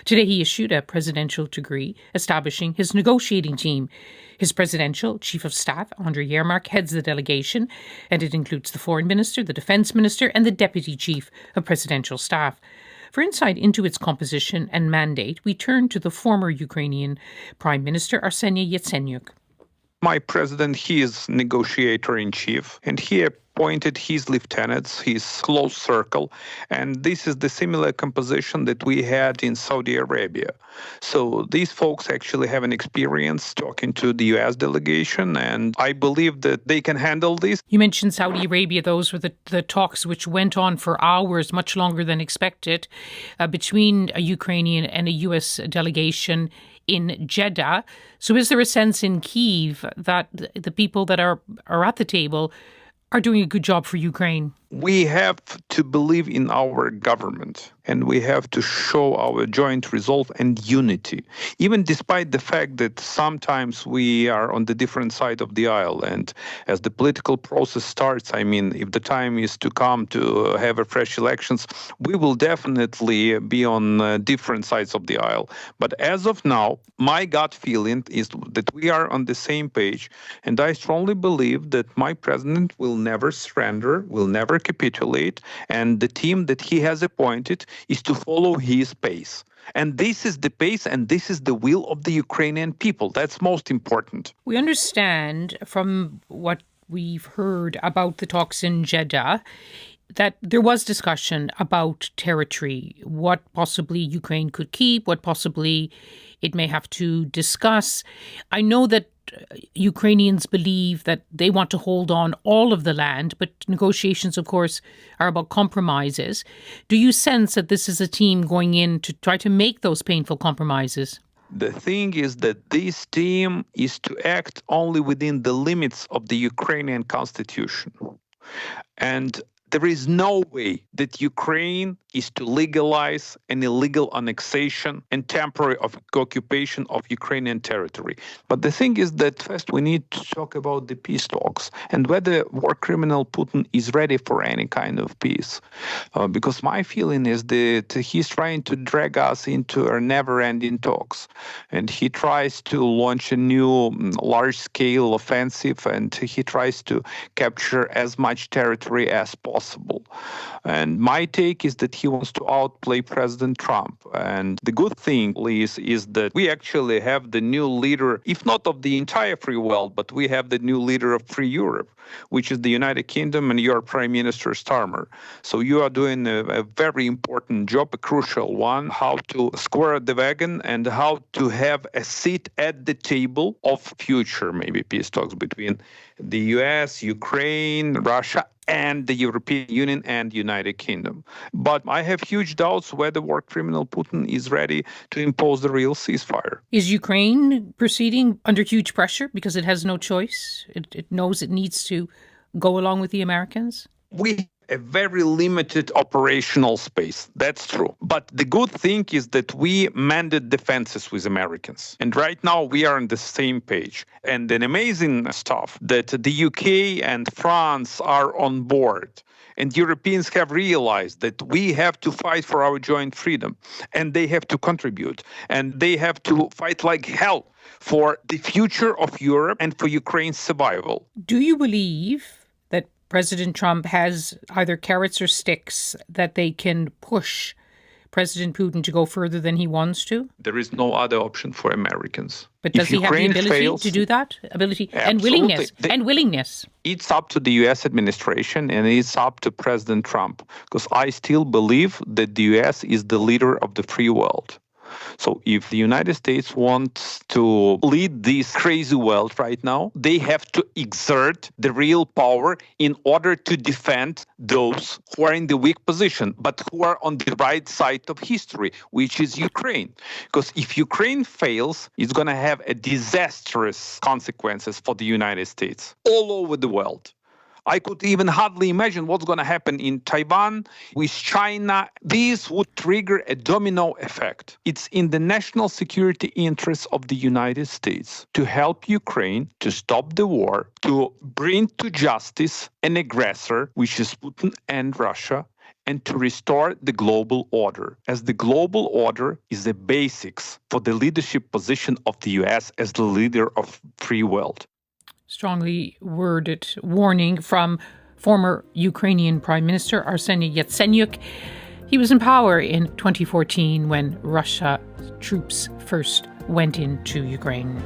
Today, he issued a presidential decree establishing his negotiating team. His presidential chief of staff, Andrei Yermak, heads the delegation, and it includes the foreign minister, the defense minister, and the deputy chief of presidential staff. For insight into its composition and mandate, we turn to the former Ukrainian Prime Minister Arseniy Yacenyuk. My president, he is negotiator-in-chief, and he appointed his lieutenants, his close circle, and this is the similar composition that we had in Saudi Arabia. So these folks actually have an experience talking to the U.S. delegation, and I believe that they can handle this. You mentioned Saudi Arabia. Those were the talks which went on for hours, much longer than expected, between a Ukrainian and a U.S. delegation in Jeddah. So is there a sense in Kyiv that the people that are at the table are doing a good job for Ukraine? We have to believe in our government, and we have to show our joint resolve and unity, even despite the fact that sometimes we are on the different side of the aisle. And as the political process starts, I mean, if the time is to come to have a fresh elections, we will definitely be on different sides of the aisle. But as of now, my gut feeling is that we are on the same page, and I strongly believe that my president will never surrender, will never capitulate, and the team that he has appointed is to follow his pace. And this is the pace and this is the will of the Ukrainian people. That's most important. We understand from what we've heard about the talks in Jeddah that there was discussion about territory, what possibly Ukraine could keep, what possibly it may have to discuss. I know that Ukrainians believe that they want to hold on all of the land, but negotiations, of course, are about compromises. Do you sense that this is a team going in to try to make those painful compromises? The thing is that this team is to act only within the limits of the Ukrainian constitution. And there is no way that Ukraine is to legalize an illegal annexation and temporary occupation of Ukrainian territory. But the thing is that first we need to talk about the peace talks and whether war criminal Putin is ready for any kind of peace. Because my feeling is that he's trying to drag us into a never-ending talks. And he tries to launch a new large-scale offensive, and he tries to capture as much territory as possible. And my take is that he wants to outplay President Trump. And the good thing is that we actually have the new leader, if not of the entire free world, but we have the new leader of free Europe, which is the United Kingdom, and your Prime Minister Starmer. So you are doing a very important job, a crucial one, how to square the wagon and how to have a seat at the table of future maybe peace talks between the US, Ukraine, Russia, and the European Union and United Kingdom. But I have huge doubts whether war criminal Putin is ready to impose the real ceasefire. Is Ukraine proceeding under huge pressure because it has no choice? It knows it needs to go along with the Americans? We a very limited operational space. That's true. But the good thing is that we mended defenses with Americans. And right now we are on the same page. And an amazing stuff that the UK and France are on board. And Europeans have realized that we have to fight for our joint freedom. And they have to contribute. And they have to fight like hell for the future of Europe and for Ukraine's survival. Do you believe that President Trump has either carrots or sticks that they can push President Putin to go further than he wants to? There is no other option for Americans. But does he have the ability to do that? Ability and willingness? And willingness? It's up to the U.S. administration and it's up to President Trump. Because I still believe that the U.S. is the leader of the free world. So if the United States wants to lead this crazy world right now, they have to exert the real power in order to defend those who are in the weak position, but who are on the right side of history, which is Ukraine. Because if Ukraine fails, it's going to have a disastrous consequences for the United States all over the world. I could even hardly imagine what's going to happen in Taiwan with China. This would trigger a domino effect. It's in the national security interests of the United States to help Ukraine to stop the war, to bring to justice an aggressor, which is Putin and Russia, and to restore the global order, as the global order is the basics for the leadership position of the US as the leader of free world. Strongly worded warning from former Ukrainian Prime Minister Arseniy Yacenyuk. He was in power in 2014 when Russia's troops first went into Ukraine.